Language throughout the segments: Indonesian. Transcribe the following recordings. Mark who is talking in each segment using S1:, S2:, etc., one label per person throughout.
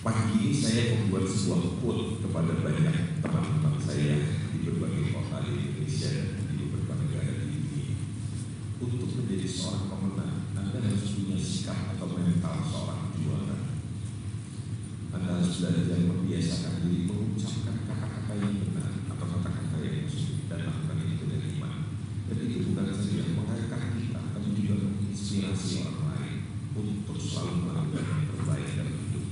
S1: Pagi ini saya membuat sebuah quote kepada banyak teman-teman saya di berbagai kota di Indonesia dan di beberapa negara di dunia. Untuk menjadi seorang pemenang, Anda harus punya sikap atau mental seorang juara. Anda harus belajar membiasakan diri mengucapkan kata-kata yang benar atau kata-kata yang positif dan lakukan itu dengan iman. Dan itu bukan saja mengangkat kita, tapi juga menginspirasi orang lain untuk selalu melakukan yang terbaik dalam hidup.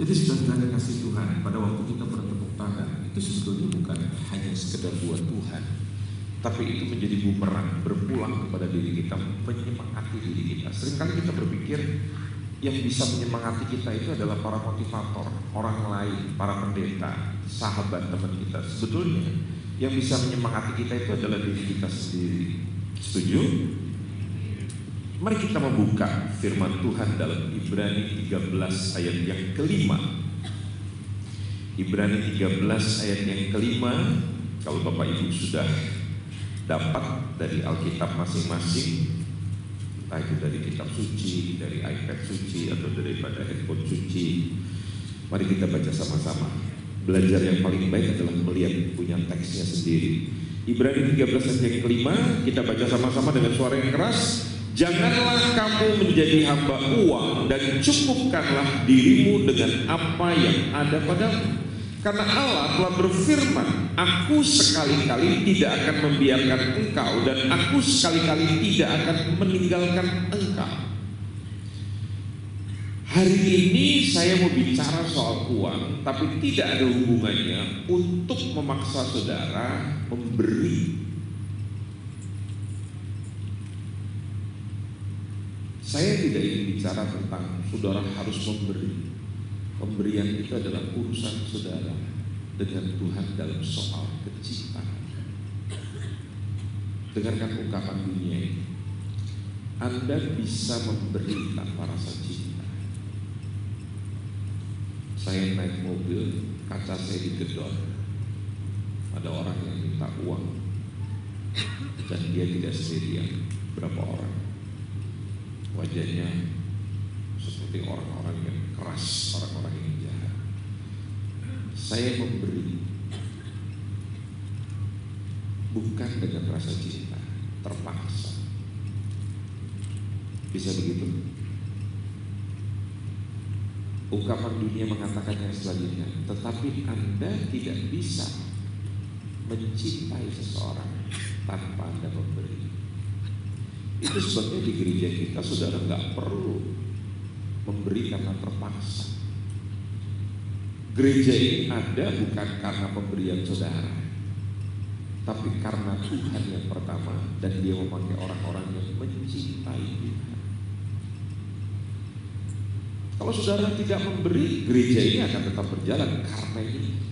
S1: Jadi saudara kasih Tuhan, pada waktu kita bertepuk tangan, itu sebetulnya bukan hanya sekedar buat Tuhan, tapi itu menjadi bumerang berpulang kepada diri kita, menyemangati diri kita. Seringkali kita berpikir yang bisa menyemangati kita itu adalah para motivator, orang lain, para pendeta, sahabat, teman kita. Sebetulnya yang bisa menyemangati kita itu adalah diri kita sendiri. Setuju? Mari kita membuka firman Tuhan dalam Ibrani 13 ayat yang kelima. Ibrani 13 ayat yang kelima. Kalau Bapak Ibu sudah dapat dari Alkitab masing-masing, entah itu dari kitab suci, dari iPad suci, atau daripada handphone suci, mari kita baca sama-sama. Belajar yang paling baik adalah melihat punya teksnya sendiri. Ibrani 13 ayat yang kelima, kita baca sama-sama dengan suara yang keras. Janganlah kamu menjadi hamba uang dan cukupkanlah dirimu dengan apa yang ada padamu. Karena Allah telah berfirman, aku sekali-kali tidak akan membiarkan engkau dan aku sekali-kali tidak akan meninggalkan engkau. Hari ini saya mau bicara soal uang, tapi tidak ada hubungannya untuk memaksa saudara memberi. Saya tidak ingin bicara tentang saudara harus memberi. Pemberian itu adalah urusan saudara dengan Tuhan dalam soal kecintaan. Dengarkan ungkapan dunia ini. Anda bisa memberi tanpa rasa cinta. Saya naik mobil, kaca saya digedor. Ada orang yang minta uang dan dia tidak sendirian. Berapa orang? Wajahnya seperti orang-orang yang keras, orang-orang yang jahat. Saya memberi bukan dengan rasa cinta, terpaksa. Bisa begitu? Ungkapan dunia mengatakan yang selanjutnya, tetapi Anda tidak bisa mencintai seseorang tanpa Anda memberi. Itu sebabnya di gereja kita saudara nggak perlu memberi karena terpaksa. Gereja ini ada bukan karena pemberian saudara, tapi karena Tuhan yang pertama, dan Dia memakai orang-orang yang mencintai Tuhan. Kalau saudara tidak memberi, gereja ini akan tetap berjalan karena ini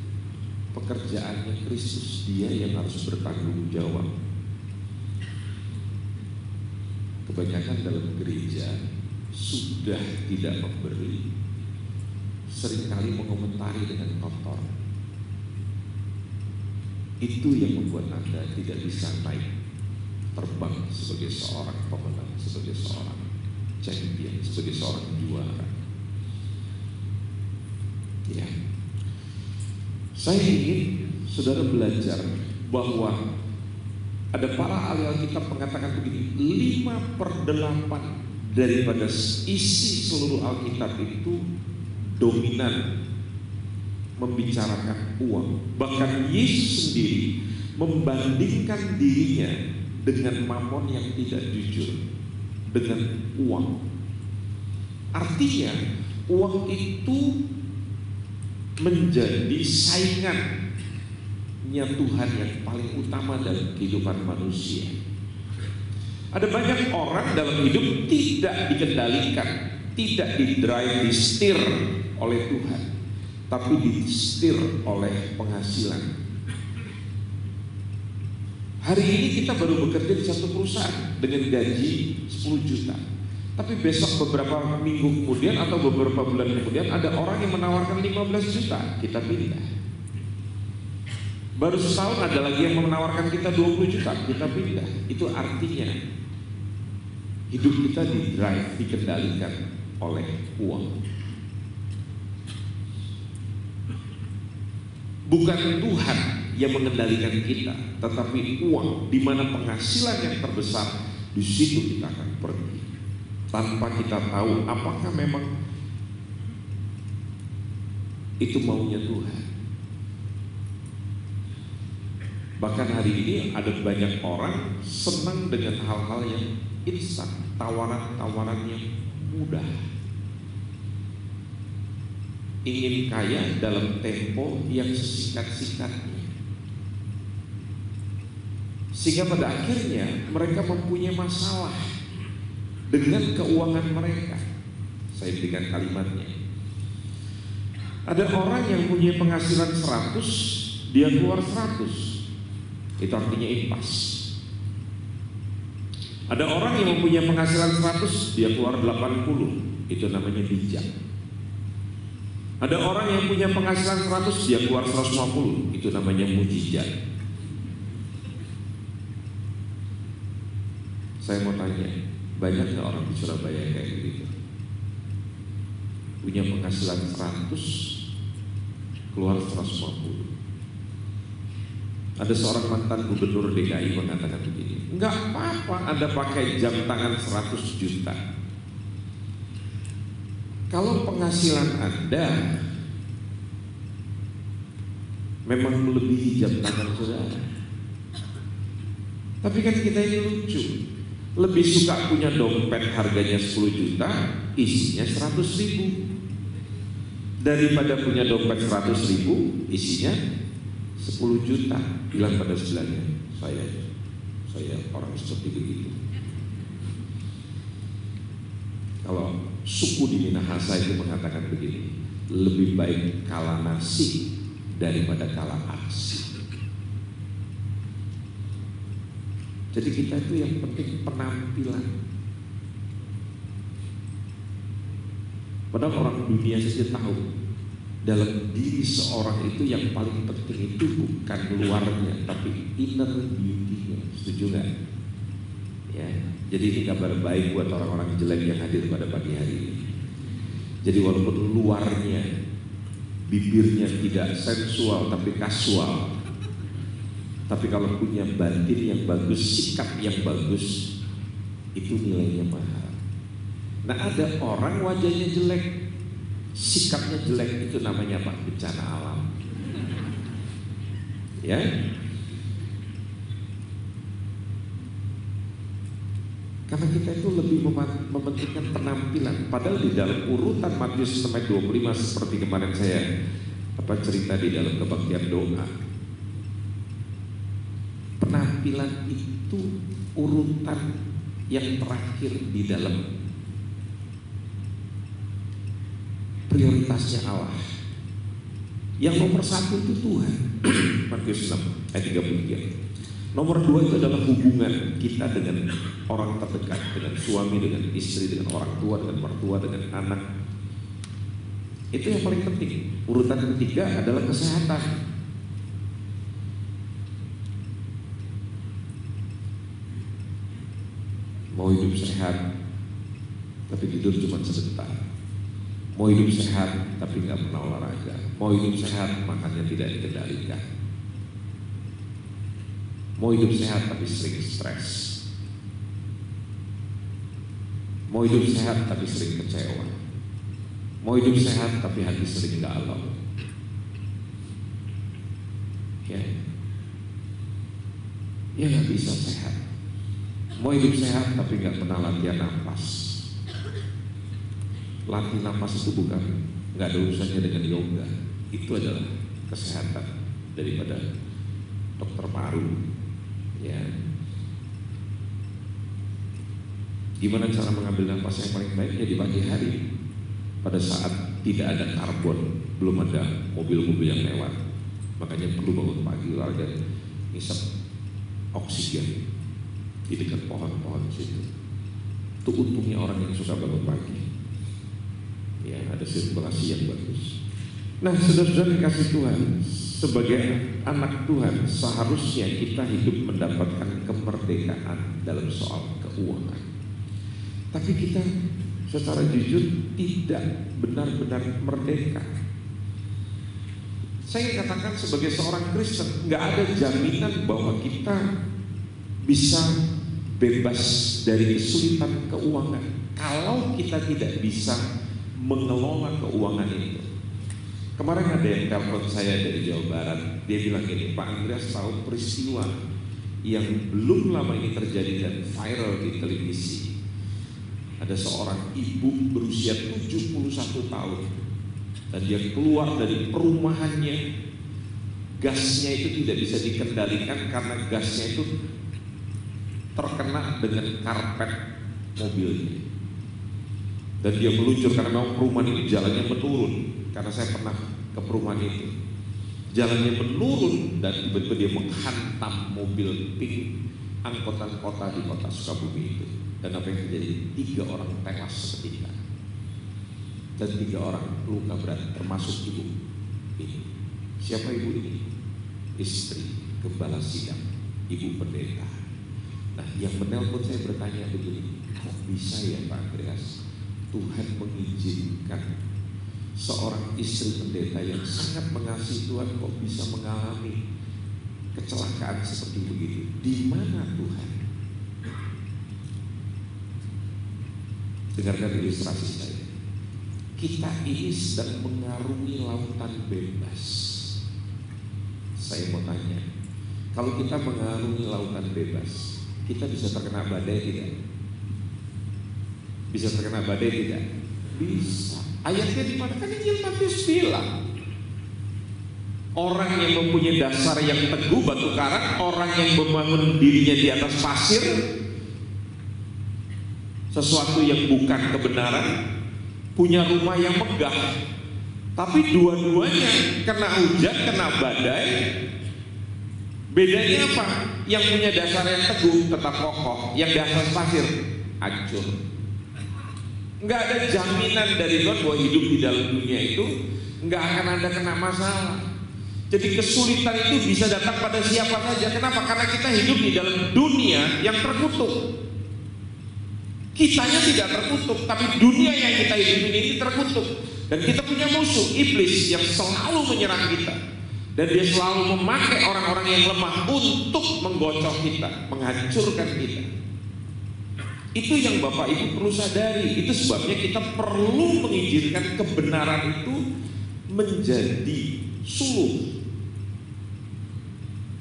S1: pekerjaannya Kristus, Dia yang harus bertanggung jawab. Kebanyakan dalam gereja sudah tidak memberi, seringkali mengomentari dengan kotor. Itu yang membuat Anda tidak bisa naik terbang sebagai seorang pemenang, sebagai seorang champion, sebagai seorang juara. Ya, saya ingin saudara belajar bahwa ada para ahli Alkitab mengatakan begini, 5/8 daripada isi seluruh Alkitab itu dominan membicarakan uang. Bahkan Yesus sendiri membandingkan dirinya dengan mamon yang tidak jujur, dengan uang. Artinya uang itu menjadi saingan Tuhan yang paling utama dalam kehidupan manusia. Ada banyak orang dalam hidup tidak dikendalikan, tidak didrive, disetir oleh Tuhan, tapi disetir oleh penghasilan. Hari ini kita baru bekerja di satu perusahaan dengan gaji 10 juta, tapi besok beberapa minggu kemudian atau beberapa bulan kemudian ada orang yang menawarkan 15 juta, kita pindah. Baru setahun ada lagi yang menawarkan kita 20 juta, kita pindah. Itu artinya hidup kita didrive, dikendalikan oleh uang.
S2: Bukan Tuhan yang mengendalikan kita, tetapi uang, di mana penghasilan yang terbesar, di situ kita akan pergi tanpa kita tahu apakah memang itu maunya Tuhan. Bahkan hari ini ada banyak orang senang dengan hal-hal yang instan, tawaran-tawaran yang mudah. Ingin kaya dalam tempo yang sesingkat-singkatnya, sehingga pada akhirnya mereka mempunyai masalah dengan keuangan mereka. Saya berikan kalimatnya. Ada orang yang punya penghasilan 100, dia keluar 100. Itu artinya impas. Ada orang yang mempunyai penghasilan 100, dia keluar 80. Itu namanya bijak. Ada orang yang punya penghasilan 100, dia keluar 150. Itu namanya mujizat. Saya mau tanya, banyak nggak orang di Surabaya kayak begitu? Punya penghasilan 100, keluar 150. Ada seorang mantan gubernur DKI mengatakan begini, enggak apa-apa Anda pakai jam tangan 100 juta. Kalau penghasilan Anda memang melebihi jam tangan saudara. Tapi kan kita ini lucu, lebih suka punya dompet harganya 10 juta, isinya 100.000, daripada punya dompet 100.000, isinya 10 juta. Bilang pada sebelahnya, saya orang seperti begitu. Kalau suku di Minahasa itu mengatakan begini, lebih baik kalah nasi daripada kalah aksi. Jadi kita itu yang penting penampilan. Padahal orang dunia saja tahu, dalam diri seorang itu yang paling penting itu bukan luarnya, tapi inner beauty-nya. Setuju nggak? Ya. Jadi ini kabar baik buat orang-orang jelek yang hadir pada pagi hari ini. Jadi walaupun luarnya, bibirnya tidak sensual tapi kasual, tapi kalau punya batin yang bagus, sikap yang bagus, itu nilainya mahal. Nah, ada orang wajahnya jelek, sikapnya jelek, itu namanya apa? Bencana alam. Ya. Karena kita itu lebih mementingkan penampilan. Padahal di dalam urutan Matius 25 seperti kemarin saya cerita di dalam kebaktian doa, penampilan itu urutan yang terakhir di dalam prioritasnya Allah. Yang nomor 1 itu Tuhan. Matius 6 ayat 33. Nomor 2 itu adalah hubungan kita dengan orang terdekat, dengan suami, dengan istri, dengan orang tua, dengan mertua, dengan anak. Itu yang paling penting. Urutan ketiga adalah kesehatan. Mau hidup sehat, tapi tidur cuma sebentar. Mau hidup sehat, tapi nggak pernah olahraga. Mau hidup sehat, makannya tidak dikendalikan. Mau hidup sehat tapi sering stres. Mau hidup sehat tapi sering kecewa. Mau hidup sehat tapi hati sering galau. Ya nggak bisa sehat. Mau hidup sehat tapi nggak pernah latihan napas. Latih napas itu bukan, nggak ada urusannya dengan yoga. Itu adalah kesehatan daripada dokter paru. Ya, gimana cara mengambil nafas yang paling baik? Ya di pagi hari, pada saat tidak ada karbon, belum ada mobil-mobil yang lewat. Makanya perlu bangun pagi, olahraga, ngisap oksigen di dekat pohon-pohon situ. Itu untungnya orang yang suka bangun pagi. Ya, ada sirkulasi yang bagus. Nah, saudara-saudara dikasih Tuhan, sebagai anak Tuhan seharusnya kita hidup mendapatkan kemerdekaan dalam soal keuangan. Tapi kita secara jujur tidak benar-benar merdeka. Saya katakan sebagai seorang Kristen, nggak ada jaminan bahwa kita bisa bebas dari kesulitan keuangan kalau kita tidak bisa mengelola keuangan itu. Kemarin ada yang telepon saya dari Jawa Barat, dia bilang gini, Pak Andreas tahu peristiwa yang belum lama ini terjadi dan viral di televisi. Ada seorang ibu berusia 71 tahun dan dia keluar dari perumahannya, gasnya itu tidak bisa dikendalikan karena gasnya itu terkena dengan karpet mobilnya. Dan dia meluncur karena perumahan ini jalannya menurun. Karena saya pernah ke perumahan itu, jalannya menurun dan tiba-tiba dia menghantam mobil pink angkutan kota di kota Sukabumi itu. Dan apa yang terjadi? 3 orang tewas seketika dan 3 orang luka berat, termasuk ibu ini. Siapa ibu ini? Istri gembala sidang, ibu pendeta. Nah, yang menelpon saya bertanya begini, kok bisa ya Pak Andreas, Tuhan mengizinkan seorang istri pendeta yang sangat mengasihi Tuhan kok bisa mengalami kecelakaan seperti begitu? Di mana Tuhan? Dengarkan ilustrasi saya. Kita ini sedang mengarungi lautan bebas. Saya mau tanya, kalau kita mengarungi lautan bebas, kita bisa terkena badai tidak? Bisa terkena badai tidak? Bisa. Ayatnya di mana? Kan Injil Matius bilang, orang yang mempunyai dasar yang teguh batu karang, orang yang membangun dirinya di atas pasir, sesuatu yang bukan kebenaran, punya rumah yang megah, tapi dua-duanya kena hujan, kena badai. Bedanya apa? Yang punya dasar yang teguh tetap kokoh, yang dasar pasir hancur. Nggak ada jaminan dari Tuhan bahwa hidup di dalam dunia itu nggak akan ada kena masalah. Jadi kesulitan itu bisa datang pada siapa saja. Kenapa? Karena kita hidup di dalam dunia yang terkutuk. Kitanya tidak terkutuk, tapi dunia yang kita hidup ini terkutuk. Dan kita punya musuh, iblis, yang selalu menyerang kita. Dan dia selalu memakai orang-orang yang lemah untuk menggocok kita, menghancurkan kita. Itu yang Bapak Ibu perlu sadari. Itu sebabnya kita perlu mengizinkan kebenaran itu menjadi suluh,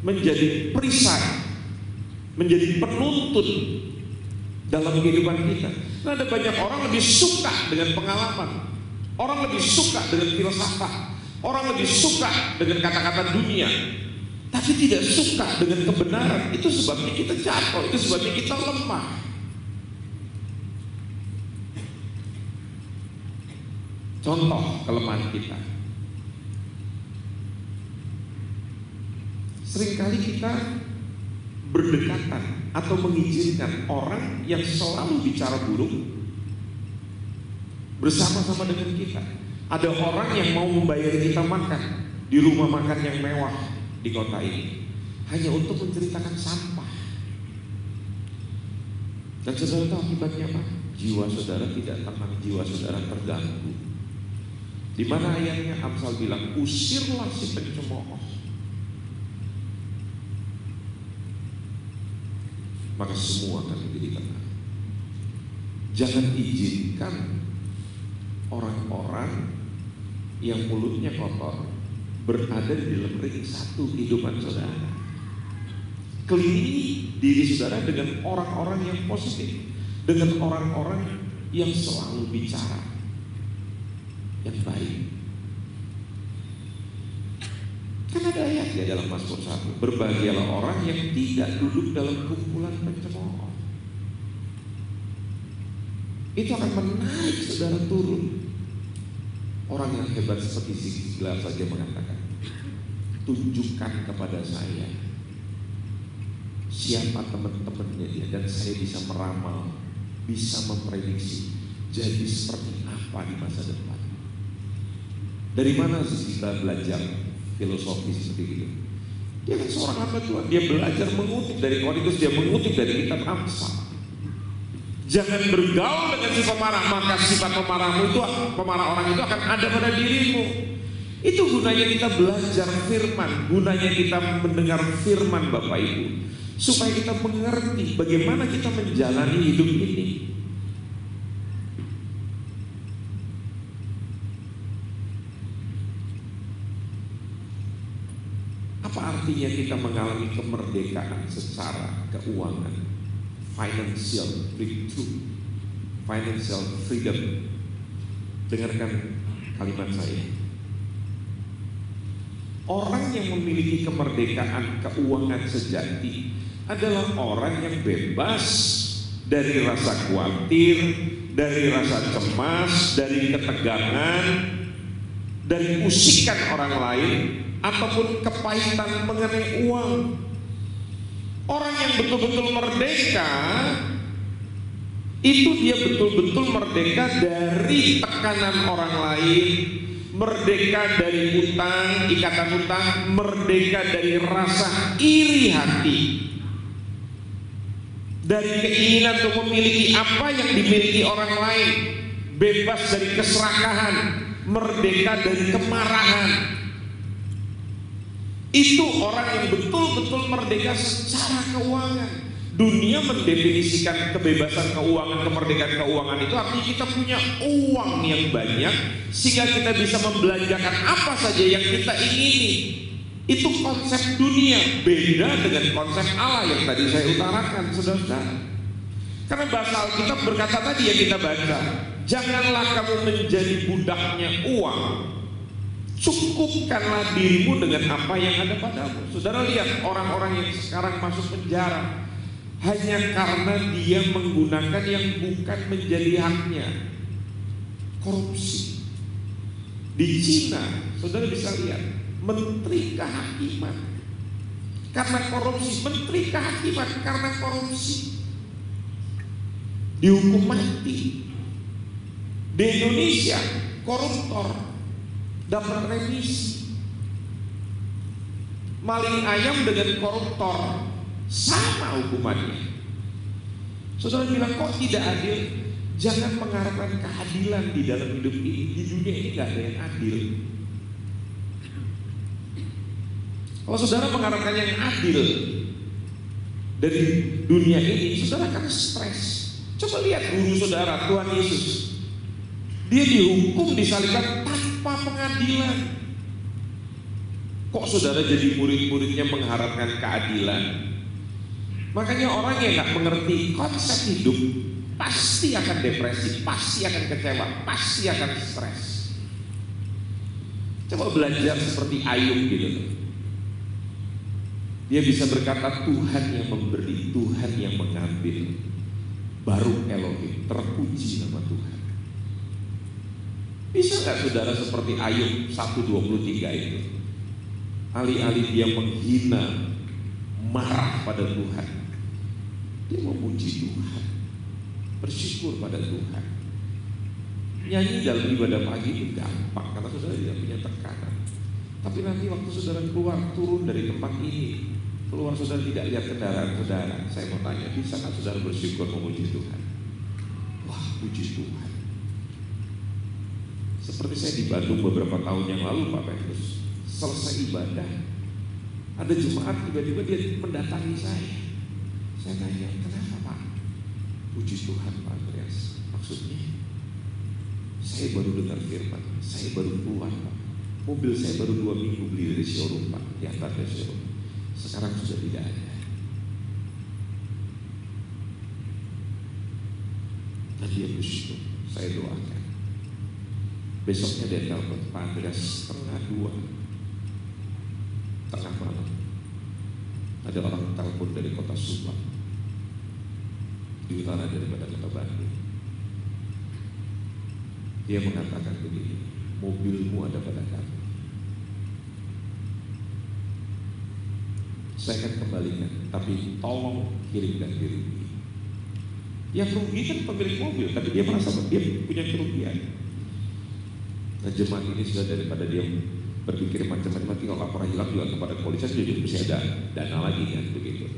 S2: menjadi perisai, menjadi penuntun dalam kehidupan kita. Nah, ada banyak orang lebih suka dengan pengalaman, orang lebih suka dengan filsafat, orang lebih suka dengan kata-kata dunia, tapi tidak suka dengan kebenaran. Itu sebabnya kita jatuh, itu sebabnya kita lemah. Contoh kelemahan kita, seringkali kita berdekatan atau mengizinkan orang yang selalu bicara buruk bersama-sama dengan kita. Ada orang yang mau membayar kita makan di rumah makan yang mewah di kota ini hanya untuk menceritakan sampah. Dan saudara tahu akibatnya apa? Jiwa saudara tidak tenang, jiwa saudara terganggu. Di mana ayatnya Amsal bilang, usirlah si pencemooh, maka semua akan menjadi tenang. Jangan izinkan orang-orang yang mulutnya kotor berada di dalam ring satu kehidupan saudara. Kelilingi diri saudara dengan orang-orang yang positif, dengan orang-orang yang selalu bicara yang baik. Kan ada ayatnya dalam Mazmur 1, berbahagialah orang yang tidak duduk dalam kumpulan pencemooh. Itu akan menarik saudara turun. Orang yang hebat seperti Ziklag saja mengatakan, tunjukkan kepada saya siapa teman-temannya dia, dan saya bisa meramal, bisa memprediksi jadi seperti apa di masa depan. Dari mana Ziklag belajar filosofi seperti itu? Dia kan seorang hamba Tuhan, dia belajar mengutip dari Korintus, dia mengutip dari kitab Amsal. Jangan bergaul dengan si pemarah, maka sifat pemarah orang itu akan ada pada dirimu. Itu gunanya kita belajar firman, gunanya kita mendengar firman Bapak Ibu, supaya kita mengerti bagaimana kita menjalani hidup ini. Apa artinya kita mengalami kemerdekaan secara keuangan? Financial breakthrough, financial freedom. Dengarkan kalimat saya. Orang yang memiliki kemerdekaan keuangan sejati adalah orang yang bebas dari rasa khawatir, dari rasa cemas, dari ketegangan, dari usikan orang lain, ataupun kepahitan mengenai uang. Orang yang betul-betul merdeka, itu dia betul-betul merdeka dari tekanan orang lain, merdeka dari utang, ikatan utang, merdeka dari rasa iri hati, dari keinginan untuk memiliki apa yang dimiliki orang lain, bebas dari keserakahan, merdeka dari kemarahan. Itu orang yang betul-betul merdeka secara keuangan. Dunia mendefinisikan kebebasan keuangan, kemerdekaan keuangan itu artinya kita punya uang yang banyak sehingga kita bisa membelanjakan apa saja yang kita ingini. Itu konsep dunia, beda dengan konsep Allah yang tadi saya utarakan, saudara. Karena bahasa Alkitab berkata tadi yang kita baca, janganlah kamu menjadi budaknya uang, cukupkanlah dirimu dengan apa yang ada padamu. Saudara lihat orang-orang yang sekarang masuk penjara hanya karena dia menggunakan yang bukan menjadi haknya. Korupsi. Di Cina, saudara bisa lihat, menteri kehakiman karena korupsi, menteri kehakiman karena korupsi dihukum mati. Di Indonesia, koruptor dapat remisi. Maling ayam dengan koruptor sama hukumannya. Saudara bilang kok tidak adil? Jangan mengharapkan keadilan di dalam hidup ini. Di dunia ini gak ada yang adil. Kalau saudara mengharapkan yang adil dari dunia ini, saudara akan stres. Coba lihat guru saudara, Tuhan Yesus. Dia dihukum, disalibkan tanpa pengadilan. Kok saudara jadi murid-muridnya mengharapkan keadilan? Makanya orang yang gak mengerti konsep hidup pasti akan depresi, pasti akan kecewa, pasti akan stres. Coba belajar seperti Ayub gitu. Dia bisa berkata Tuhan yang memberi, Tuhan yang mengambil. Baru Elohim, terpuji nama Tuhan. Bisa gak saudara seperti Ayub 1:23 itu? Alih-alih dia menghina, marah pada Tuhan, dia memuji Tuhan, bersyukur pada Tuhan. Nyanyi dalam ibadah pagi itu gampang karena saudara tidak punya tekanan. Tapi nanti waktu saudara keluar, turun dari tempat ini, keluar saudara tidak lihat kendaraan saudara, saya mau tanya, bisa nggak saudara bersyukur memuji Tuhan? Wah, puji Tuhan. Seperti saya di Bandung beberapa tahun yang lalu, Pak Petrus, selesai ibadah, ada jemaat tiba-tiba dia mendatangi saya. Saya tanya, kenapa Pak? Puji Tuhan Pak Andreas. Maksudnya, saya baru dengar firman, saya baru keluar Pak. Mobil saya baru 2 minggu beli dari showroom Pak, diantar dari showroom. Sekarang sudah tidak ada. Dan dia bersyukur, saya doakan. Besoknya dia telepon, Pak Andreas 1:30 tengah malam. Ada orang telepon dari kota Subang, di utara daripada kota Bandung. Dia mengatakan begini, mobilmu ada pada kami. Saya akan kembalikan, tapi tolong kirimkan diri. Yang rugi kan pemilik mobil, tapi dia merasa dia punya kerugian. Nah, jemaat ini sudah daripada dia berpikir macam-macam, tinggal laporan hilang juga kepada polisi, jadi mesti ada dana lagi kan begitu.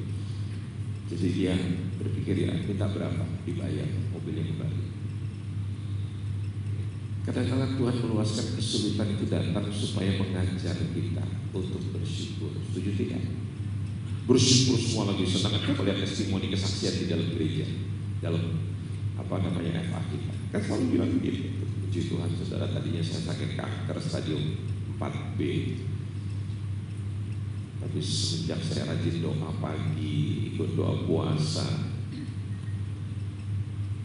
S2: Jadi dia berpikir ya minta berapa dibayar mobilnya kembali. Kadang-kadang Tuhan meluaskan kesulitan itu datang supaya mengajar kita untuk bersyukur. Setuju tidak? Bersyukur semua lagi senang. Kita lihat testimoni kesaksian di dalam gereja, dalam FA kita. Kan selalu bilang begitu. Puji Tuhan saudara, tadinya saya sakit kanker stadium 4B, tapi semenjak saya rajin doa pagi, ikut doa puasa,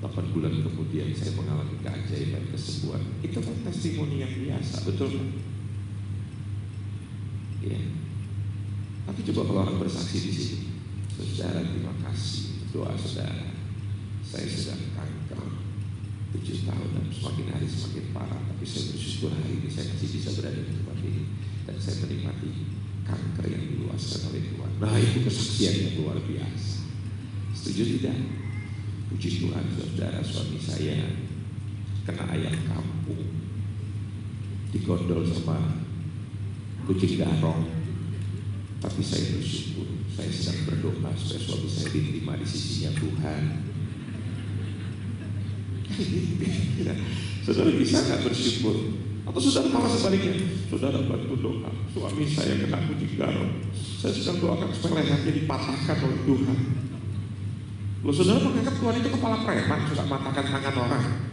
S2: 8 bulan kemudian saya mengalami keajaiban kesembuhan. Itu kan testimoni yang biasa, betul kan? Ya. Tapi coba kalau orang bersaksi di sini, saudara terima kasih doa saudara, saya sedang kanker 7 tahun dan semakin hari semakin parah, tapi saya bersyukur hari ini saya masih bisa berada di tempat ini dan saya menikmati kanker yang diluaskan oleh Tuhan. Nah, itu kesaksian yang luar biasa. Setuju tidak? Puji Tuhan saudara, suami saya kena ayam kampung, digondol sama kucing garong, tapi saya bersyukur, saya sedang berdoa supaya suami saya diterima di sisinya Tuhan. Saudara bisa nggak bersyukur? Atau saudara malah sebaliknya, saudara bantu doa, suami saya kena kucing garong, saya sedang doakan supaya lehernya dipatahkan oleh Tuhan. Loh, saudara menganggap Tuhan itu kepala preman, suka matahkan tangan orang.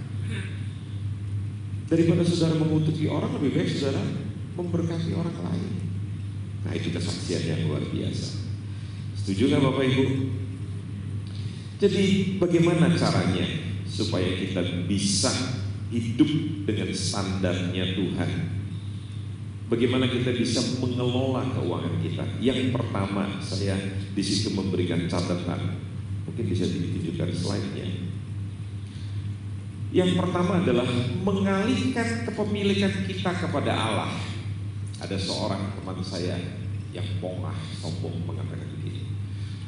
S2: Daripada saudara mengutuki orang, lebih baik saudara memberkati orang lain. Nah, itu kesaksian yang luar biasa. Setuju nggak Bapak Ibu? Jadi bagaimana caranya supaya kita bisa hidup dengan standarnya Tuhan? Bagaimana kita bisa mengelola keuangan kita? Yang pertama, saya di situ memberikan catatan. Mungkin bisa ditunjukkan slide-nya. Yang pertama adalah mengalihkan kepemilikan kita kepada Allah. Ada seorang teman saya yang pongah, sombong mengatakan begini,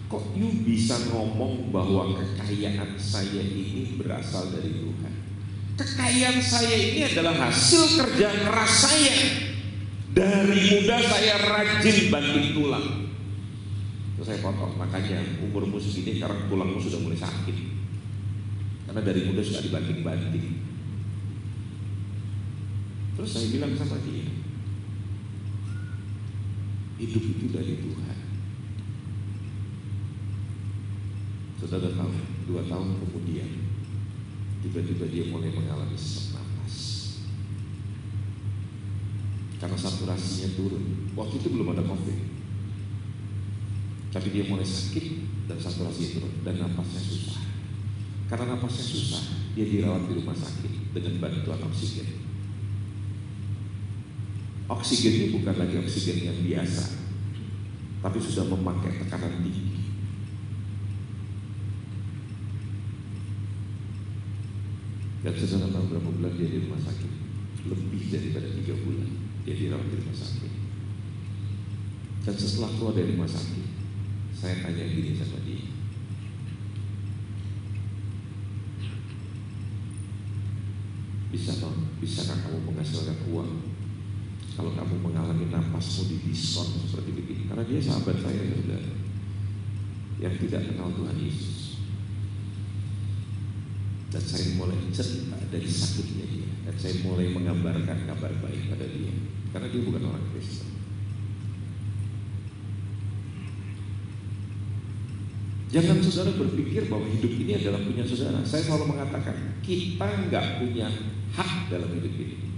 S2: kok you bisa ngomong bahwa kekayaan saya ini berasal dari Tuhan? Kekayaan saya ini adalah hasil kerja keras saya. Dari muda saya rajin banting tulang. Terus saya potong, makanya umurmu segini sekarang tulangmu sudah mulai sakit. Karena dari muda sudah dibanting-banting. Terus saya bilang sama dia, hidup itu dari Tuhan. Saudara tahu, 2 tahun kemudian tiba-tiba dia mulai mengalami sesak napas karena saturasinya turun. Waktu itu belum ada COVID, tapi dia mulai sakit dan saturasinya turun dan napasnya susah. Karena napasnya susah, dia dirawat di rumah sakit dengan bantuan oksigen. Oksigen ini bukan lagi oksigen yang biasa, tapi sudah memakai tekanan tinggi. Dan saudara tahu berapa bulan dia di rumah sakit? Lebih daripada 3 bulan dia dirawat di rumah sakit. Dan setelah keluar dari rumah sakit, saya tanya gini sama dia, bisakah kamu menghasilkan uang kalau kamu mengalami napasmu di diskon seperti begini? Karena dia sahabat saya, saudara, yang tidak kenal Tuhan Yesus. Dan saya mulai cerita dari sakitnya dia, dan saya mulai menggambarkan kabar baik pada dia, karena dia bukan orang Kristen. Jangan saudara berpikir bahwa hidup ini adalah punya saudara. Saya selalu mengatakan, kita nggak punya hak dalam hidup ini.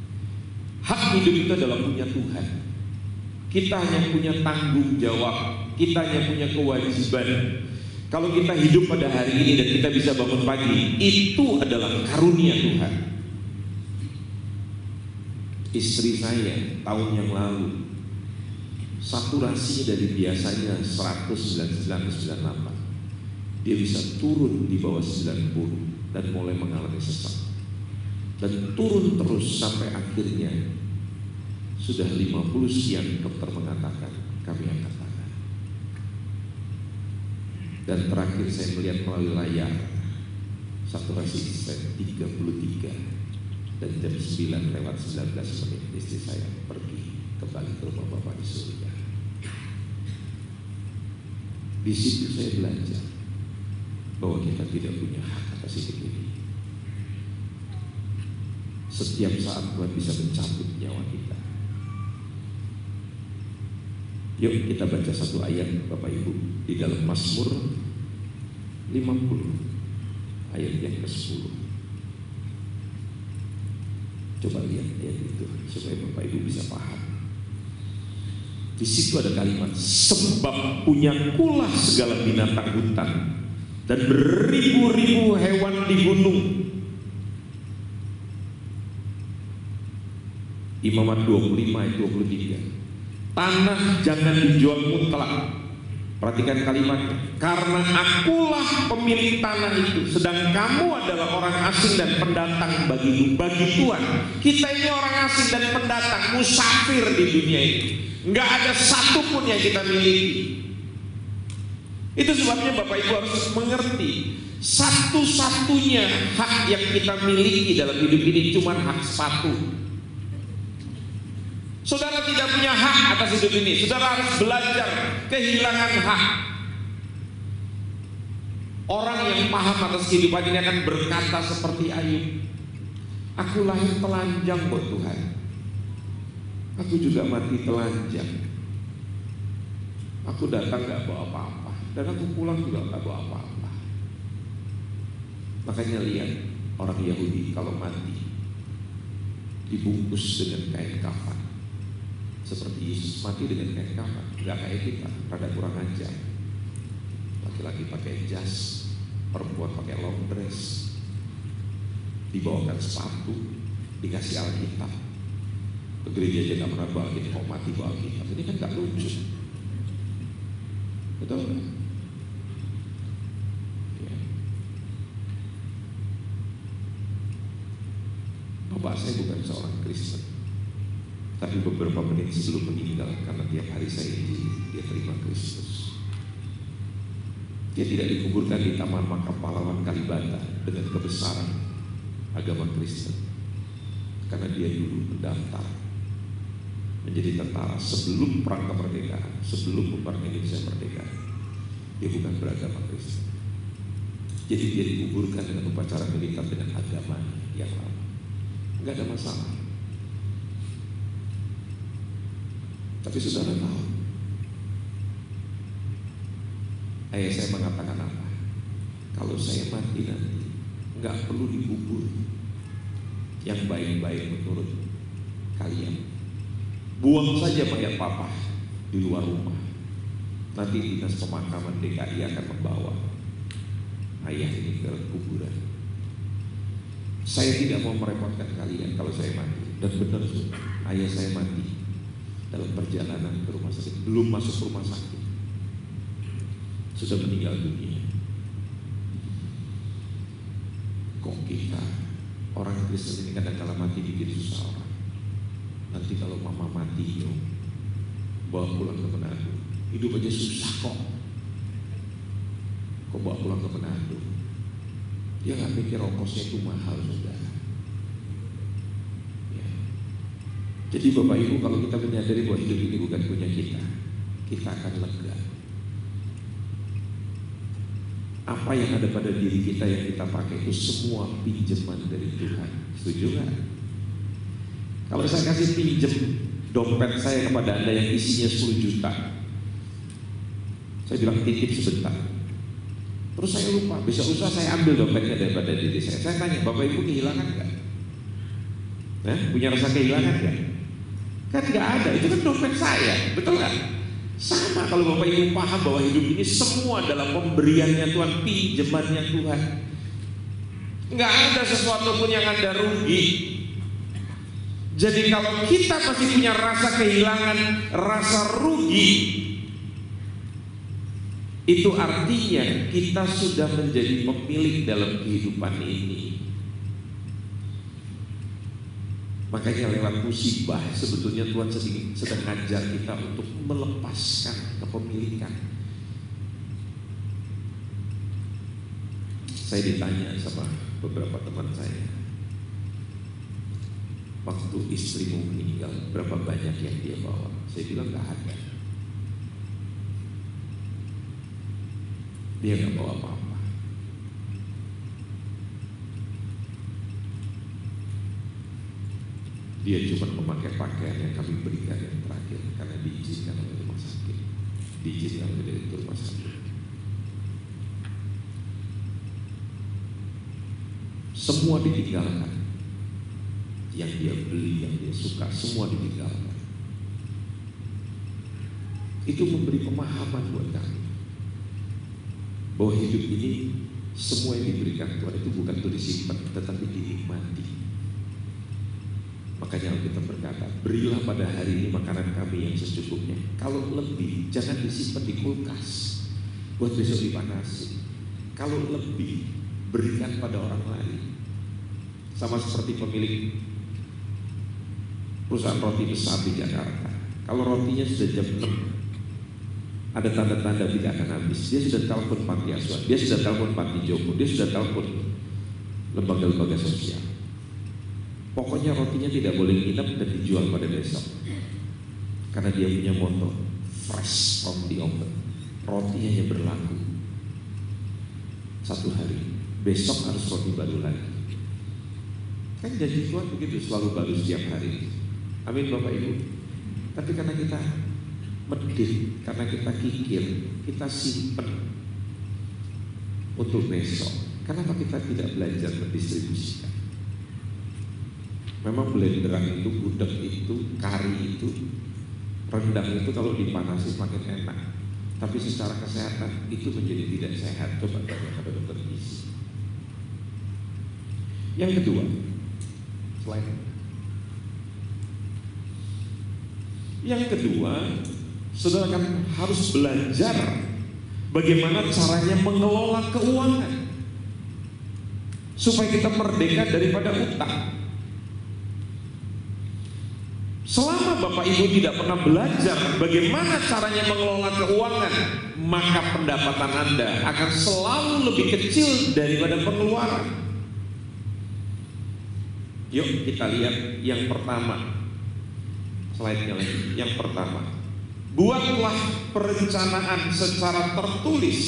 S2: Hak hidup itu adalah punya Tuhan. Kita hanya punya tanggung jawab, kita hanya punya kewajiban. Kalau kita hidup pada hari ini dan kita bisa bangun pagi, itu adalah karunia Tuhan. Istri saya tahun yang lalu saturasinya dari biasanya 199,98, dia bisa turun di bawah 90 dan mulai mengalami sesak. Dan turun terus sampai akhirnya sudah 50 sekian dokter mengatakan kami angkat tangan. Dan terakhir saya melihat melalui layar saturasi saya 33 dan jam 9:19 istri saya pergi kembali ke rumah Bapa di surga. Di situ saya belajar bahwa kita tidak punya hak atas hidup ini. setiap saat Tuhan bisa mencabut nyawa kita. Yuk kita baca satu ayat Bapak Ibu di dalam Mazmur 50 ayat yang ke-10. Coba lihat ayat itu supaya Bapak Ibu bisa paham. Di situ ada kalimat, sebab punyakulah segala binatang hutan dan beribu-ribu hewan di gunung. Imamat 25 ayat 23. Tanah jangan dijual mutlak. Perhatikan kalimatnya. Karena akulah pemilik tanah itu, sedang kamu adalah orang asing dan pendatang bagi Tuhan. Kita ini orang asing dan pendatang, musafir di dunia ini. Enggak ada satupun yang kita miliki. Itu sebabnya Bapak Ibu harus mengerti, satu-satunya hak yang kita miliki dalam hidup ini cuma hak sepatu. Saudara tidak punya hak atas hidup ini. Saudara harus belajar kehilangan hak. Orang yang paham atas kehidupan ini akan berkata seperti Ayub, aku lahir telanjang buat Tuhan, aku juga mati telanjang. Aku datang gak bawa apa-apa, dan aku pulang juga gak bawa apa-apa. Makanya lihat orang Yahudi kalau mati dibungkus dengan kain kafan, seperti Yesus mati dengan kain kafan. Gak kayak kita, rada kurang ajar. Laki-laki pakai jas, perempuan pakai long dress, dibawakan sepatu, dikasih Alkitab. Ke gereja aja gak pernah bawa Alkitab, mau mati bawa Alkitab. Ini kan gak lucu. Betul gak? Ya. Bapak saya bukan seorang Kristen, tapi beberapa menit sebelum meninggal, karena tiap hari saya dia terima Kristus. Dia tidak dikuburkan di Taman Makam Pahlawan Kalibata dengan kebesaran agama Kristen, karena dia dulu mendaftar menjadi tentara sebelum perang kemerdekaan, sebelum membubarkan Indonesia merdeka. Dia bukan beragama Kristen, jadi dia dikuburkan dengan upacara militer dengan agama yang lama. Enggak ada masalah. Tapi saudara tahu, ayah saya mengatakan apa? Kalau saya mati nanti, nggak perlu dikubur yang baik-baik menurut kalian. Buang saja mayat papa di luar rumah. Nanti dinas pemakaman DKI akan membawa ayah ini ke kuburan. Saya tidak mau merepotkan kalian kalau saya mati. Dan benar, ayah saya mati dalam perjalanan ke rumah sakit, belum masuk rumah sakit, sudah meninggal dunia. Kok kita orang Kristen ini kadang-kadang mati bikin susah orang. Nanti kalau mama mati dong, bawa pulang ke Manado. Hidup aja susah kok bawa pulang ke Manado? Dia nggak pikir ongkosnya itu mahal, saudara. Ya. Jadi Bapak Ibu, kalau kita menyadari bahwa hidup ini bukan punya kita akan lega. Apa yang ada pada diri kita yang kita pakai itu semua pinjaman dari Tuhan. Setuju nggak? Kalau saya kasih pinjam dompet saya kepada Anda yang isinya 10 juta, saya bilang titip sebentar, terus saya lupa, besok lusa saya ambil dompetnya daripada diri saya. Saya tanya, Bapak Ibu kehilangan nggak? Punya rasa kehilangan nggak? Kan nggak ada, itu kan dompet saya, betul nggak? Sama kalau Bapak Ibu paham bahwa hidup ini semua adalah pemberiannya Tuhan, pinjamannya Tuhan. Nggak ada sesuatu pun yang Anda rugi. Jadi kalau kita masih punya rasa kehilangan, rasa rugi, itu artinya kita sudah menjadi pemilik dalam kehidupan ini. Makanya lewat musibah sebetulnya Tuhan sedang mengajar kita untuk melepaskan kepemilikan. Saya ditanya sama beberapa teman saya, waktu istrimu meninggal berapa banyak yang dia bawa? Saya bilang nggak ada. Dia nggak bawa apa-apa. Dia cuma memakai pakaian yang kami berikan yang terakhir karena diizinkan oleh rumah sakit, diizinkan oleh direktur rumah sakit. Semua ditinggalkan. Yang dia beli, yang dia suka, semua ditinggalkan. Itu memberi pemahaman buat kami bahwa hidup ini semua yang diberikan Tuhan itu bukan untuk disimpan, tetapi dinikmati. Makanya kita berkata, berilah pada hari ini makanan kami yang secukupnya. Kalau lebih, jangan disimpan di kulkas buat besok dipanasi. Kalau lebih, berikan pada orang lain. Sama seperti pemilik perusahaan roti besar di Jakarta. Kalau rotinya sudah jam 6, ada tanda-tanda tidak akan habis, dia sudah telepon panti asuhan, dia sudah telepon panti jompo, dia sudah telepon lembaga-lembaga sosial. Pokoknya rotinya tidak boleh nginep dan dijual pada besok, karena dia punya moto fresh from the oven. Roti hanya berlaku 1 hari, besok harus roti baru lagi. Kan janji Tuhan begitu, selalu baru setiap hari. Amin Bapak Ibu. Tapi karena kita medit, karena kita kikir, kita simpen untuk besok. Kenapa kita tidak belajar mendistribusikan? Memang blenderan itu, gudeg itu, kari itu, rendang itu kalau dipanasi makin enak. Tapi secara kesehatan itu menjadi tidak sehat. Coba tanya pada dokter gizi. Yang kedua, slide. Yang kedua, saudara kan harus belajar bagaimana caranya mengelola keuangan supaya kita merdeka daripada utang. Selama Bapak Ibu tidak pernah belajar bagaimana caranya mengelola keuangan, maka pendapatan Anda akan selalu lebih kecil daripada pengeluaran. Yuk kita lihat yang pertama, slide-nya lagi. Yang pertama, buatlah perencanaan secara tertulis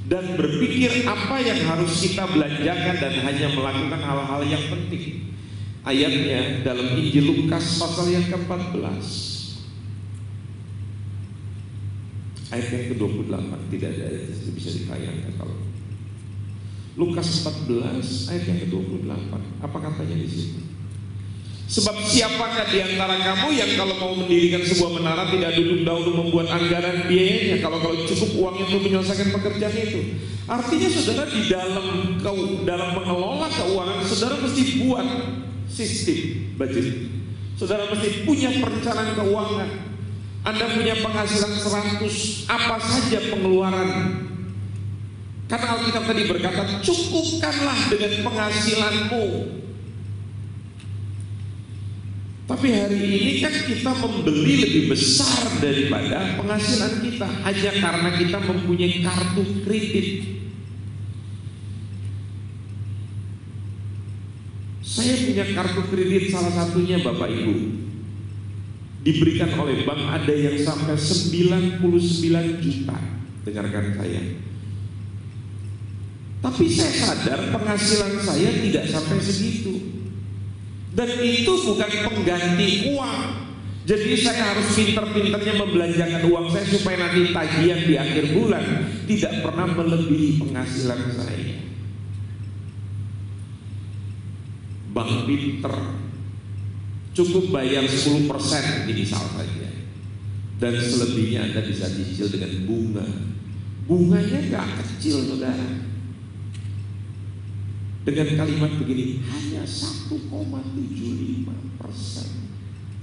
S2: dan berpikir apa yang harus kita belanjakan dan hanya melakukan hal-hal yang penting. Ayatnya dalam Injil Lukas pasal yang ke-14 ayat yang ke-28, tidak ada ayat itu bisa ditayangkan. Kalau Lukas 14 ayat yang ke-28, apa katanya di situ? Sebab siapakah di antara kamu yang kalau mau mendirikan sebuah menara tidak dahulu membuat anggaran biayanya, kalau cukup uangnya untuk menyelesaikan pekerjaan itu. Artinya saudara di dalam mengelola keuangan, saudara mesti buat sistem budget. Saudara mesti punya perencanaan keuangan. Anda punya penghasilan 100, apa saja pengeluaran? Karena Alkitab tadi berkata, cukupkanlah dengan penghasilanmu. Tapi hari ini kan kita membeli lebih besar daripada penghasilan kita hanya karena kita mempunyai kartu kredit. Saya punya kartu kredit, salah satunya Bapak Ibu, diberikan oleh bank ada yang sampai 99 juta. Dengarkan saya. Tapi saya sadar penghasilan saya tidak sampai segitu. Dan itu bukan pengganti uang. Jadi saya harus pinter-pinternya membelanjakan uang saya supaya nanti tagihan di akhir bulan tidak pernah melebihi penghasilan saya. Bank pinter, cukup bayar 10% misal saja, dan selebihnya Anda bisa cicil dengan bunga. Bunganya gak kecil saudara. Dengan kalimat begini, hanya 1,75%.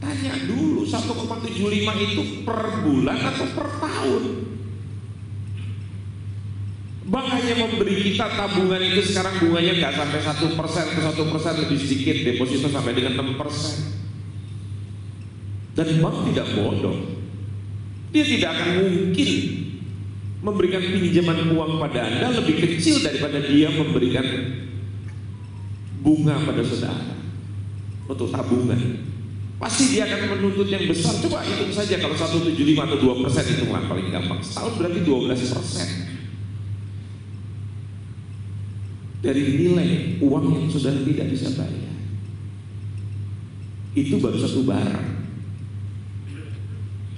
S2: Tanya dulu, 1,75 itu per bulan atau per tahun? Bank hanya memberi kita tabungan itu sekarang bunganya nggak sampai 1%, ke 1% lebih sedikit, deposito sampai dengan 6%. Dan bank tidak bodoh, dia tidak akan mungkin memberikan pinjaman uang pada Anda lebih kecil daripada dia memberikan bunga pada saudara untuk tabungan. Pasti dia akan menuntut yang besar. Coba hitung saja, kalau 1,75 atau 2% hitungan paling gampang, setahun berarti 12% dari nilai uang yang saudara tidak bisa bayar. itu baru satu barang.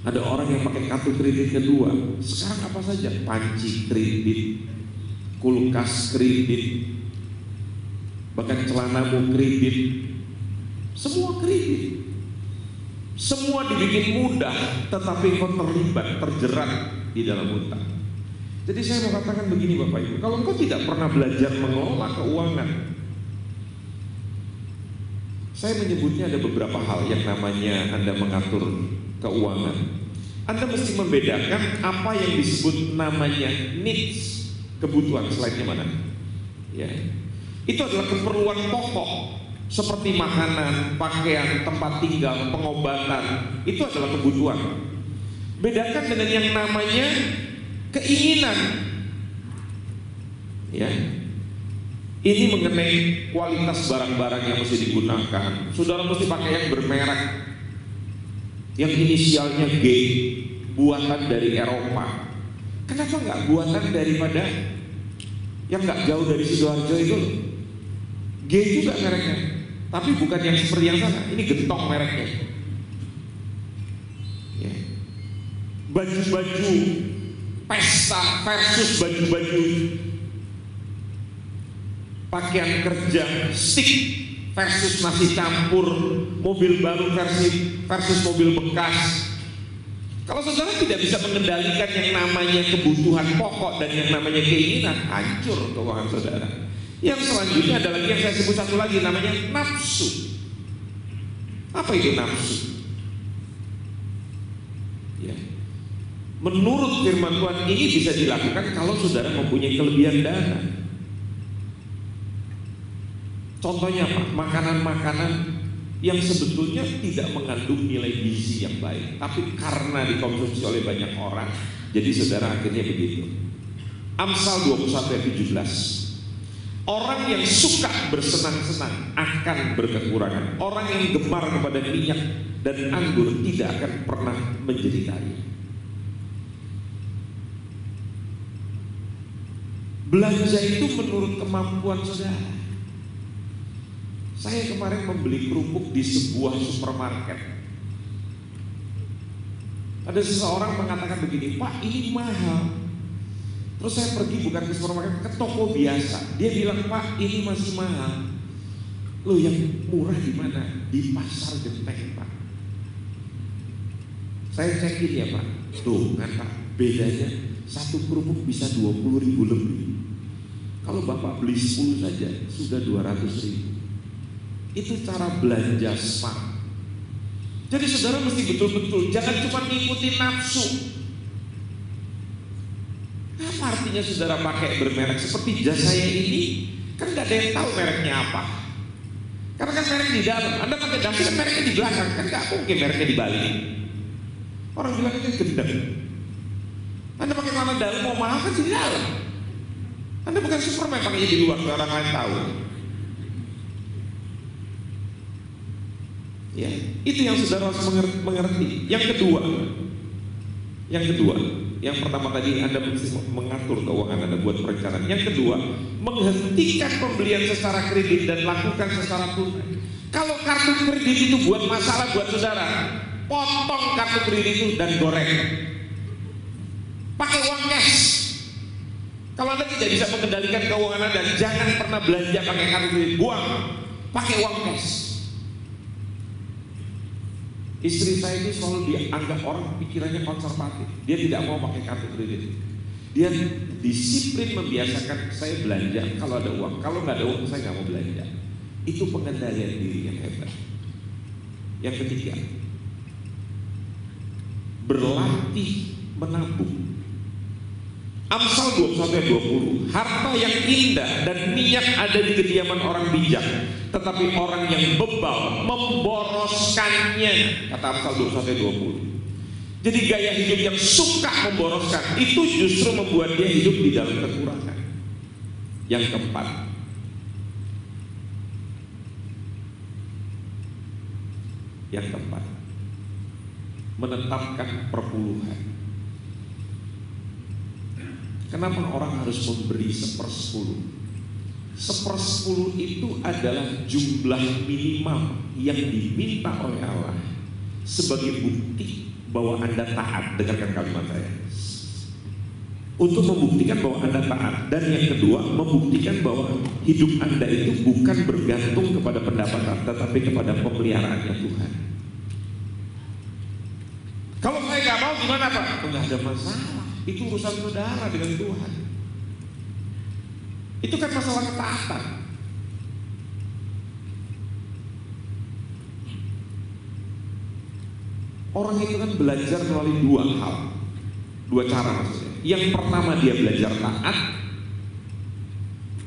S2: Ada orang yang pakai kartu kredit kedua. Sekarang apa saja? Panci kredit, kulkas kredit, bahkan celanamu kredit, semua kredit. Semua dibikin mudah, tetapi kau terlibat, terjerat di dalam hutang. Jadi saya mau katakan begini Bapak Ibu, kalau engkau tidak pernah belajar mengelola keuangan, saya menyebutnya ada beberapa hal yang namanya Anda mengatur keuangan. Anda mesti membedakan apa yang disebut namanya needs, kebutuhan, slide-nya mana? Ya. Itu adalah keperluan pokok seperti makanan, pakaian, tempat tinggal, pengobatan. Itu adalah kebutuhan. Bedakan dengan yang namanya keinginan. Ya. Ini mengenai kualitas barang-barang yang mesti digunakan. Saudara mesti pakai yang bermerek, yang inisialnya G, buatan dari Eropa. Kenapa nggak buatan daripada yang nggak jauh dari Sidoarjo itu? G juga mereknya, tapi bukan yang seperti yang sana. Ini Gentong mereknya. Ya. Baju-baju pesta versus baju-baju pakaian kerja, stick versus nasi campur, mobil baru versus mobil bekas. Kalau saudara tidak bisa mengendalikan yang namanya kebutuhan pokok dan yang namanya keinginan, hancur keuangan saudara. Yang selanjutnya adalah yang saya sebut satu lagi, namanya nafsu. Apa itu nafsu? Ya. Menurut firman Tuhan ini bisa dilakukan kalau saudara mempunyai kelebihan dana. Contohnya apa? Makanan-makanan yang sebetulnya tidak mengandung nilai gizi yang baik, tapi karena dikonsumsi oleh banyak orang, jadi saudara akhirnya begitu. Amsal 21 ayat 17. Orang yang suka bersenang-senang akan berkekurangan. Orang yang gemar kepada minyak dan anggur tidak akan pernah menjadi kaya. Belanja itu menurut kemampuan saudara. Saya kemarin membeli kerupuk di sebuah supermarket. Ada seseorang mengatakan begini, Pak ini mahal. Terus saya pergi bukan ke supermarket, ke toko biasa. Dia bilang, Pak ini masih mahal. Loh yang murah di mana? Di pasar Genteng Pak. Saya cekin ya Pak. Tuh kan Pak, bedanya satu kerupuk bisa 20.000 lebih. Kalau Bapak beli 10 saja sudah 200.000. Itu cara belanja smart. Jadi saudara mesti betul-betul, jangan cuma ngikutin nafsu. Apa artinya saudara pakai bermerek seperti jas saya ini? Kan gak ada yang tahu mereknya apa. Karena kan merek di dalam. Anda pakai jas kan mereknya di belakang. Kan gak mungkin mereknya di balik. Orang bilang itu gendeng. Anda pakai celana dalam mau mahal kan di dalam. Anda bukan Superman pakainya di luar, orang lain tahu. Ya, itu yang saudara harus mengerti. Yang kedua, yang pertama tadi Anda mesti mengatur keuangan Anda, buat perencanaan. Yang kedua, menghentikan pembelian secara kredit dan lakukan secara tunai. Kalau kartu kredit itu buat masalah buat saudara, potong kartu kredit itu dan goreng. Pakai uang cash. Kalau Anda tidak bisa mengendalikan keuangan Anda, jangan pernah belanja pakai kartu kredit, buang. Pakai uang cash. Istri saya ini selalu dianggap orang pikirannya konservatif. Dia tidak mau pakai kartu kredit. Dia disiplin membiasakan saya belanja kalau ada uang. Kalau nggak ada uang saya nggak mau belanja. Itu pengendalian diri yang hebat. Yang ketiga, berlatih menabung. Amsal 21:20. Harta yang indah dan minyak ada di kediaman orang bijak, tetapi orang yang bebal memboroskannya, kata Amsal 21:20. Jadi gaya hidup yang suka memboroskan itu justru membuat dia hidup di dalam kekurangan. Yang keempat, menetapkan perpuluhan. Kenapa orang harus memberi 1/10? 1/10 itu adalah jumlah minimal yang diminta oleh Allah sebagai bukti bahwa Anda taat. Dengarkan kalimat saya. Untuk membuktikan bahwa Anda taat. Dan yang kedua, membuktikan bahwa hidup Anda itu bukan bergantung kepada pendapatan, tetapi kepada pemeliharaannya Tuhan. Kalau saya nggak mau gimana Pak? Nggak ada masalah. Itu urusan saudara dengan Tuhan. Itu kan masalah ketaatan. Orang itu kan belajar melalui dua hal, dua cara maksudnya. Yang pertama dia belajar taat.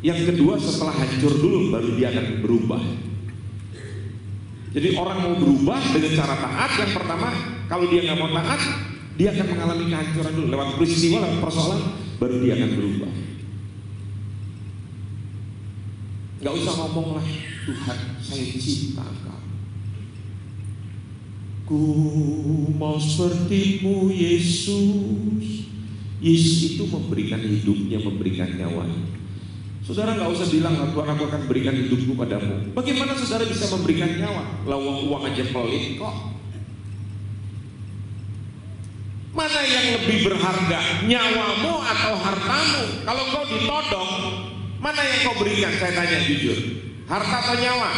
S2: Yang kedua setelah hancur dulu baru dia akan berubah. Jadi orang mau berubah dengan cara taat. Yang pertama kalau dia nggak mau taat, dia akan mengalami kehancuran dulu lewat peristiwa, lewat persoalan, baru dia akan berubah. Gak usah ngomong lah, Tuhan saya cinta Engkau. Ku mau sepertimu Yesus. Yesus itu memberikan hidupnya, memberikan nyawanya. Saudara gak usah bilang, Tuhan aku akan berikan hidupku padamu. Bagaimana saudara bisa memberikan nyawa? Lawang uang aja pelit kok. Mana yang lebih berharga, nyawamu atau hartamu? Kalau kau ditodong, mana yang kau berikan? Saya tanya jujur, harta atau nyawa?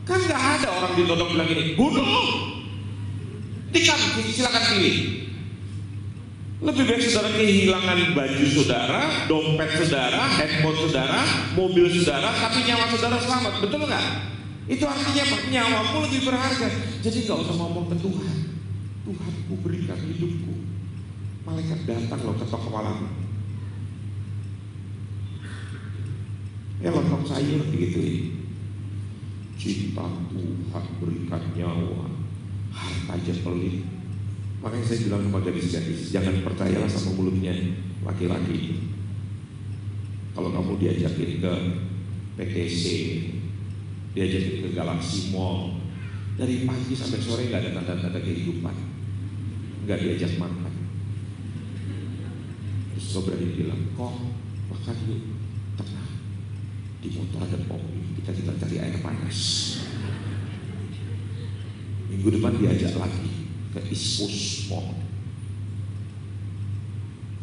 S2: Kan gak ada orang ditodong bilang ini, bunuh, tikam, silakan pilih. Lebih baik saudara kehilangan baju saudara, dompet saudara, handphone saudara, mobil saudara, tapi nyawa saudara selamat, betul nggak? Itu artinya apa? Nyawamu lebih berharga. Jadi nggak usah ngomong ke Tuhan, Tuhanku berikan hidupku. Malaikat datang loh ketok kepalamu. Ya lontong sayur digituin. Cinta Tuhan berikan nyawa, harta aja pelit. Makanya saya bilang sama gadis-gadis, jangan percayalah sama mulutnya laki-laki itu. Kalau kamu diajakin ke PTC, diajakin ke Galaxy Mall, dari pagi sampai sore nggak ada tanda-tanda kehidupan, nggak diajak makan. Terus kau berani bilang, kok makan yuk, tenang, di motor ada pom, kita tinggal cari air panas. Minggu depan diajak lagi ke Ispus Mall.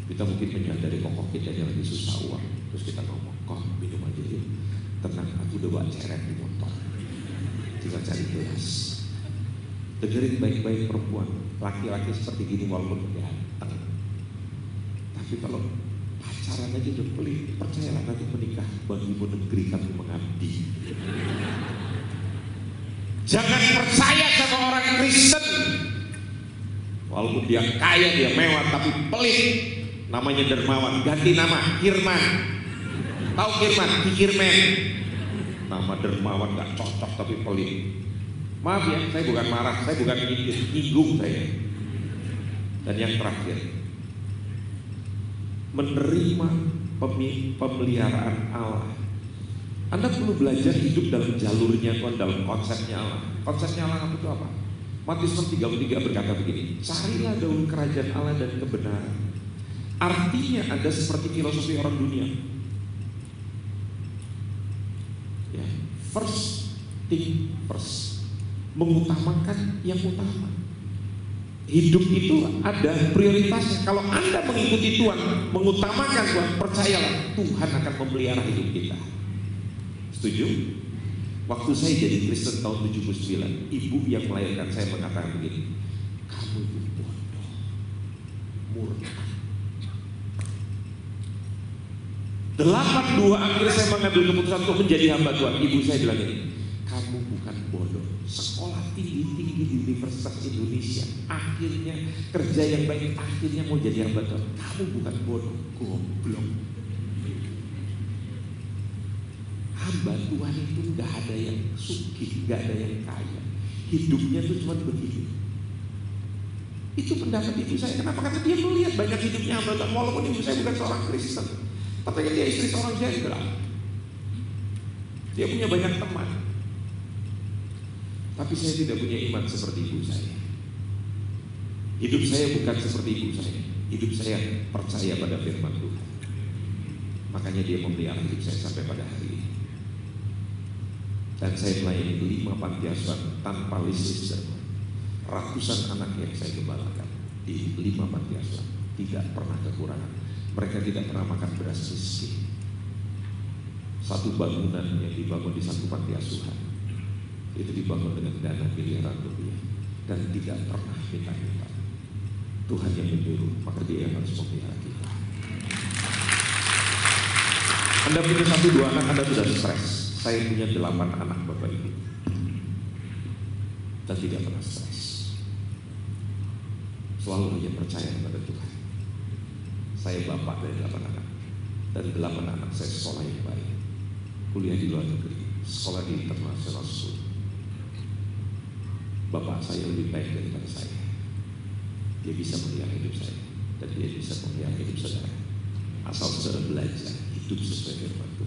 S2: Kita mungkin menyadari kok kita lagi susah uang. Terus kita ngomong, kok minum aja yuk, tenang, aku udah bawa ceret di motor, tinggal cari gelas. Dengerin baik-baik perempuan, laki-laki seperti gini walaupun ganteng, tapi kalau pacaran aja udah pelit, percayalah nanti menikah bagimu negeri kami mengabdi. Jangan percaya sama orang Kristen. Walaupun dia kaya, dia mewah, tapi pelit. Namanya dermawan, ganti nama, Kirman. Tahu Kirman? Kikirmen. Nama dermawan gak cocok tapi pelit. Maaf ya, saya bukan marah, saya bukan nyinggung saya. Dan yang terakhir, menerima pemeliharaan Allah. Anda perlu belajar hidup dalam jalurnya Tuhan, dalam konsepnya Allah. Konsepnya Allah itu apa? Matius 6:33 berkata begini, carilah dahulu kerajaan Allah dan kebenaran. Artinya Anda seperti filosofi orang dunia. Ya, first thing first, mengutamakan yang utama. Hidup itu ada prioritasnya. Kalau Anda mengikuti Tuhan, mengutamakan Tuhan, percayalah Tuhan akan memelihara hidup kita. Setuju? Waktu saya jadi Kristen tahun 79, ibu yang melahirkan saya mengatakan begini, kamu itu bodoh, murtad. 82 akhirnya saya mengambil keputusan untuk menjadi hamba Tuhan. Ibu saya bilang ini, kamu bukan bodoh, sekolah tinggi-tinggi di Universitas Indonesia, akhirnya kerja yang baik, akhirnya mau jadi hamba Tuhan. Kamu bukan bodoh, goblok. Hamba Tuhan itu gak ada yang sugih, gak ada yang kaya. Hidupnya itu cuma begini. Itu pendapat ibu saya. Kenapa? Karena dia melihat banyak hidupnya hamba Tuhan. Walaupun ibu saya bukan seorang Kristen, tapi dia istri seorang jenderal. Dia punya banyak teman. Tapi saya tidak punya iman seperti ibu saya. Hidup saya bukan seperti ibu saya. Hidup saya percaya pada firman Tuhan. Makanya dia memelihara hidup saya sampai pada hari ini. Dan saya melayani 5 panti asuhan tanpa listrik. Ratusan anak yang saya gembalakan di 5 panti asuhan tidak pernah kekurangan. Mereka tidak pernah makan beras miskin. Satu bangunan yang dibangun di satu panti asuhan itu dibangun dengan dana miliaran rupiah dan tidak pernah minta-minta. Tuhan yang menyuruh, maka Dia yang harus memelihara kita. Anda punya 1-2 anak, Anda sudah stres. Saya punya 8 anak Bapak Ibu dan tidak pernah stres. Selalu hanya percaya kepada Tuhan. Saya bapak dari 8 anak, dan 8 anak saya sekolah yang baik, kuliah di luar negeri, sekolah di international school. Bapak saya lebih baik daripada saya. Dia bisa melihara hidup saya, dan dia bisa melihara hidup saudara. Asal saudara belajar hidup sesuai firman Tuhan.